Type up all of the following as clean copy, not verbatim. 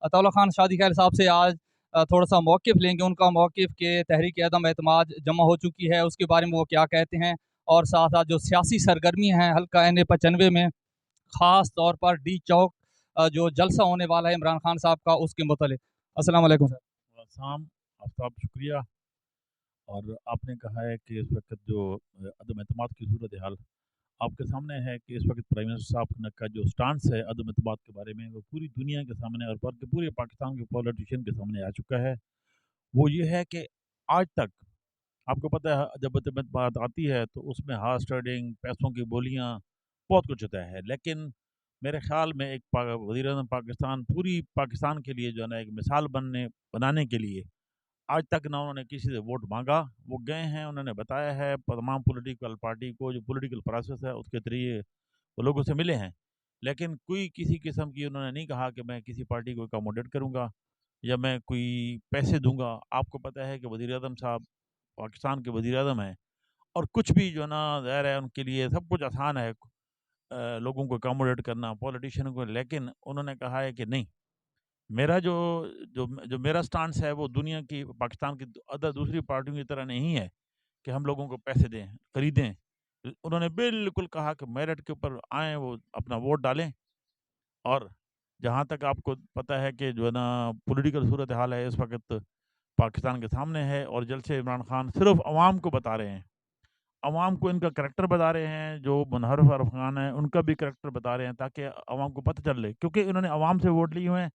अताउल्ला खान शादी खैर साहब से आज थोड़ा सा मौक़िफ़ लेंगे, उनका मौक़िफ़ के तहरीक अदम एतमाद जमा हो चुकी है, उसके बारे में वो क्या कहते हैं, और साथ साथ जो सियासी सरगर्मी हैं हल्का NA 95 में, ख़ास तौर पर डी चौक जो जलसा होने वाला है इमरान खान साहब का, उसके मुतल्लिक़। अस्सलाम वालेकुम सर। आसाम आफ्ताब शुक्रिया। और आपने कहा है कि इस वक्त जो अदम एतमाद की सूरत हाल आपके सामने है कि इस वक्त प्राइम मिनिस्टर साहब का जो स्टांस है अदम एतमाद के बारे में, वो पूरी दुनिया के सामने और बल्कि पूरे पाकिस्तान के पॉलिटिशियन के सामने आ चुका है। वो ये है कि आज तक आपको पता है जब अदम एतमाद आती है तो उसमें हार्स ट्रेडिंग, पैसों की बोलियाँ, बहुत कुछ होता है। लेकिन मेरे ख्याल में एक वज़ीर-ए-आज़म पाकिस्तान पूरी पाकिस्तान के लिए जो है ना एक मिसाल बनाने के लिए आज तक ना उन्होंने किसी से वोट मांगा। वो गए हैं, उन्होंने बताया है तमाम पॉलिटिकल पार्टी को जो पॉलिटिकल प्रोसेस है उसके ज़रिए वो लोगों से मिले हैं। लेकिन कोई किसी किस्म की उन्होंने नहीं कहा कि मैं किसी पार्टी को अकोमोडेट करूँगा या मैं कोई पैसे दूँगा। आपको पता है कि वज़ीर-ए-आज़म साहब पाकिस्तान के वज़ीर-ए-आज़म हैं और कुछ भी जो है ना ज़ाहिर है उनके लिए सब कुछ आसान है लोगों को अकोमोडेट करना, पॉलिटिशियन को। लेकिन उन्होंने कहा है कि नहीं, मेरा जो जो जो मेरा स्टांस है वो दुनिया की पाकिस्तान की अदर दूसरी पार्टियों की तरह नहीं है कि हम लोगों को पैसे दें, खरीदें। उन्होंने बिल्कुल कहा कि मेरिट के ऊपर आएँ, वो अपना वोट डालें। और जहाँ तक आपको पता है कि जो है ना पॉलिटिकल सूरत हाल है इस वक्त पाकिस्तान के सामने है और जल्द से इमरान खान सिर्फ अवाम को बता रहे हैं, अवाम को इनका करैक्टर बता रहे हैं, जो मुनहरफ अरफान है उनका भी करैक्टर बता रहे हैं ताकि अवाम को पता चल ले, क्योंकि इन्होंने अवाम से वोट लिए हुए हैं।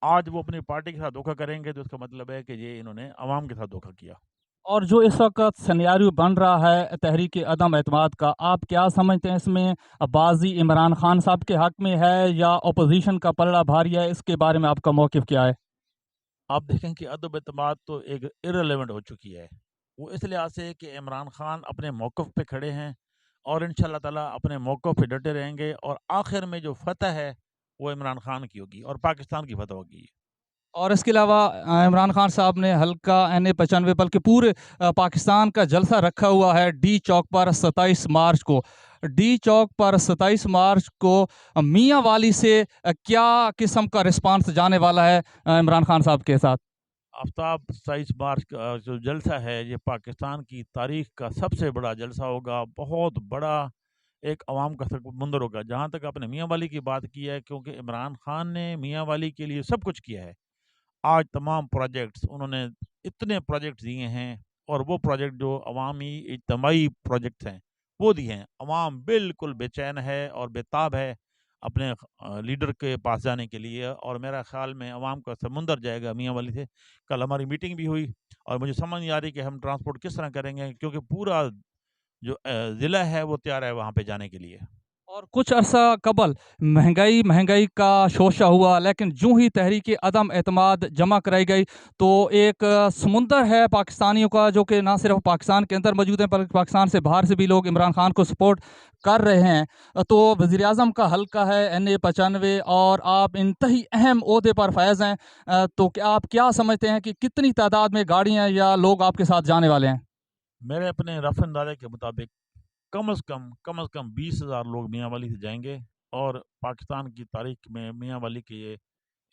आज वो अपनी पार्टी के साथ धोखा करेंगे तो इसका मतलब है कि ये इन्होंने अवाम के साथ धोखा किया। और जो इस वक़्त सिनेरियो बन रहा है तहरीक अदम एतमाद का, आप क्या समझते हैं इसमें बाज़ी इमरान खान साहब के हक़ में है या अपोज़िशन का पलड़ा भारी है? इसके बारे में आपका मौक़िफ़ क्या है? आप देखें कि अदम एतमाद तो एक इर्रेलेवेंट हो चुकी है। वो इस लिहाज से कि इमरान खान अपने मौक़िफ़ पे खड़े हैं और इंशाअल्लाह ताला अपने मौक़िफ़ पे डटे रहेंगे और आखिर में जो फ़तह है वो इमरान खान की होगी और पाकिस्तान की फ़तह होगी। और इसके अलावा इमरान खान साहब ने हल्का NA 95 बल्कि पूरे पाकिस्तान का जलसा रखा हुआ है डी चौक पर 27 मार्च को। डी चौक पर 27 मार्च को मियाँ वाली से क्या किस्म का रिस्पांस जाने वाला है इमरान खान साहब के साथ? आफ्ताब 27 मार्च का जो जलसा है ये पाकिस्तान की तारीख़ का सबसे बड़ा जलसा होगा। बहुत बड़ा एक अवाम का समुंदर होगा। जहाँ तक आपने मियाँ वाली की बात की है, क्योंकि इमरान खान ने मियाँ वाली के लिए सब कुछ किया है। आज तमाम प्रोजेक्ट्स उन्होंने इतने प्रोजेक्ट दिए हैं और वो प्रोजेक्ट जो अवामी इज्तमाही प्रोजेक्ट्स हैं वो दिए हैं। अवाम बिल्कुल बेचैन है और बेताब है अपने लीडर के पास जाने के लिए और मेरा ख्याल में अवाम का समुंदर जाएगा मियाँ वाली से। कल हमारी मीटिंग भी हुई और मुझे समझ नहीं आ रही कि हम ट्रांसपोर्ट किस तरह करेंगे, क्योंकि पूरा जो ज़िला है वो तैयार है वहाँ पे जाने के लिए। और कुछ अरसा कबल महंगाई का शोशा हुआ, लेकिन जूं ही तहरीक अदम एतमाद जमा कराई गई तो एक समुंदर है पाकिस्तानियों का, जो कि ना सिर्फ पाकिस्तान के अंदर मौजूद है बल्कि पाकिस्तान से बाहर से भी लोग इमरान खान को सपोर्ट कर रहे हैं। तो वज़ीर आज़म का हल्का है NA 95 और आप इंतही अहम ओहदे पर फैज़ हैं। तो क्या आप क्या समझते हैं कि कितनी तादाद में गाड़ियाँ या लोग आपके साथ जाने वाले हैं? मेरे अपने रफ अंदाजे के मुताबिक कम से कम 20,000 लोग मियाँ वाली से जाएंगे और पाकिस्तान की तारीख में मियाँ वाली के ये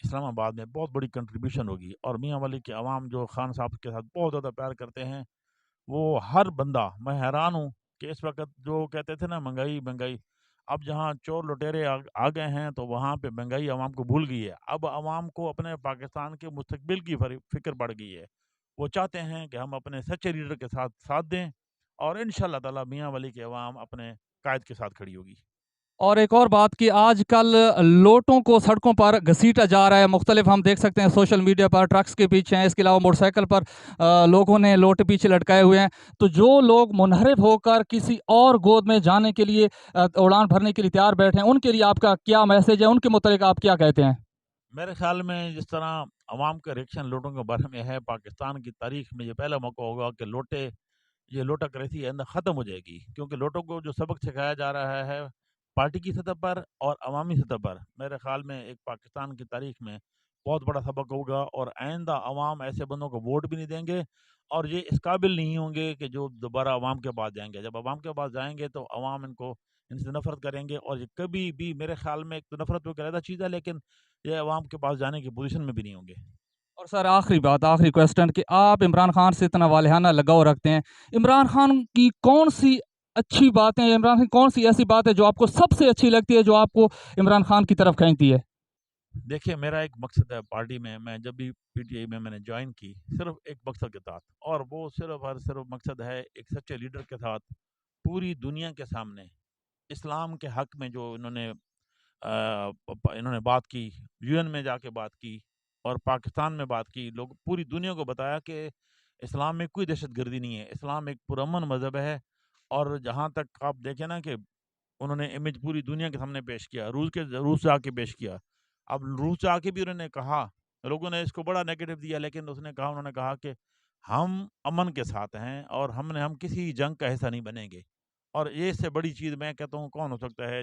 इस्लामाबाद में बहुत बड़ी कंट्रीब्यूशन होगी। और मियाँ वाली के अवाम जो खान साहब के साथ बहुत ज़्यादा प्यार करते हैं, वो हर बंदा, मैं हैरान हूँ कि इस वक्त जो कहते थे ना महंगाई महंगाई, अब जहाँ चोर लुटेरे आ गए हैं तो वहाँ पे महंगाई अवाम को भूल गई है। अब अवाम को अपने पाकिस्तान के मुस्तकबिल की फिक्र बढ़ गई है। वो चाहते हैं कि हम अपने सच्चे लीडर के साथ साथ दें और इंशाल्लाह ताला मियाँ वाली की अवाम अपने कायद के साथ खड़ी होगी। और एक और बात कि आजकल लोटों को सड़कों पर घसीटा जा रहा है, मुख्तलिफ हम देख सकते हैं सोशल मीडिया पर, ट्रक्स के पीछे हैं, इसके अलावा मोटरसाइकिल पर लोगों ने लोटे पीछे लटकाए हुए हैं। तो जो लोग मुनहरिफ होकर किसी और गोद में जाने के लिए उड़ान भरने के लिए तैयार बैठे हैं, उनके लिए आपका क्या मैसेज है? उनके मुतालिक आप क्या कहते हैं? मेरे ख्याल में जिस तरह अवाम का रिएक्शन लोटों के बारे में है, पाकिस्तान की तारीख में ये पहला मौका होगा कि ये लोटाक्रेसी है ना ख़त्म हो जाएगी, क्योंकि लोटों को जो सबक सिखाया जा रहा है पार्टी की सतह पर और अवामी सतह पर, मेरे ख्याल में एक पाकिस्तान की तारीख में बहुत बड़ा सबक होगा और आइंदा अवाम ऐसे बंदों को वोट भी नहीं देंगे और ये इस काबिल नहीं होंगे कि जो दोबारा अवाम के पास जाएंगे। जब अवाम के पास जाएंगे तो अवाम इनको ان سے نفرت کریں گے، اور یہ کبھی بھی میرے خیال میں ایک تو نفرت تو ایک علیحدہ چیز ہے، لیکن یہ عوام کے پاس جانے کی پوزیشن میں بھی نہیں ہوں گے۔ اور سر آخری بات، آخری کوشچن کہ آپ عمران خان سے اتنا والہانہ لگاؤ رکھتے ہیں، عمران خان کی کون سی اچھی باتیں، عمران خان کون سی ایسی بات ہے جو آپ کو سب سے اچھی لگتی ہے، جو آپ کو عمران خان کی طرف کھینچتی ہے؟ دیکھیے میرا ایک مقصد ہے پارٹی میں جب بھی پی ٹی آئی میں نے جوائن کی، صرف ایک مقصد کے ساتھ، اور وہ صرف اور صرف مقصد ہے ایک سچے لیڈر کے ساتھ پوری دنیا کے سامنے اسلام کے حق میں جو انہوں نے بات کی، یو این میں جا کے بات کی اور پاکستان میں بات کی، لوگ پوری دنیا کو بتایا کہ اسلام میں کوئی دہشت گردی نہیں ہے، اسلام ایک پرامن مذہب ہے۔ اور جہاں تک آپ دیکھیں نا کہ انہوں نے امیج پوری دنیا کے سامنے پیش کیا، روس سے آ کے پیش کیا۔ اب روس سے آ کے بھی انہوں نے کہا، لوگوں نے اس کو بڑا نیگیٹو دیا، لیکن انہوں نے کہا کہ ہم امن کے ساتھ ہیں اور ہم کسی جنگ کا حصہ نہیں بنیں گے۔ اور یہ اس سے بڑی چیز میں کہتا ہوں کون ہو سکتا ہے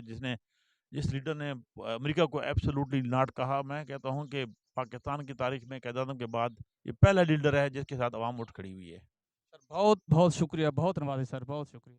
جس لیڈر نے امریکہ کو ایبسولوٹلی ناٹ کہا؟ میں کہتا ہوں کہ پاکستان کی تاریخ میں قیادتوں کے بعد یہ پہلا لیڈر ہے جس کے ساتھ عوام اٹھ کھڑی ہوئی ہے۔ سر بہت بہت شکریہ، بہت نوازی سر، بہت شکریہ۔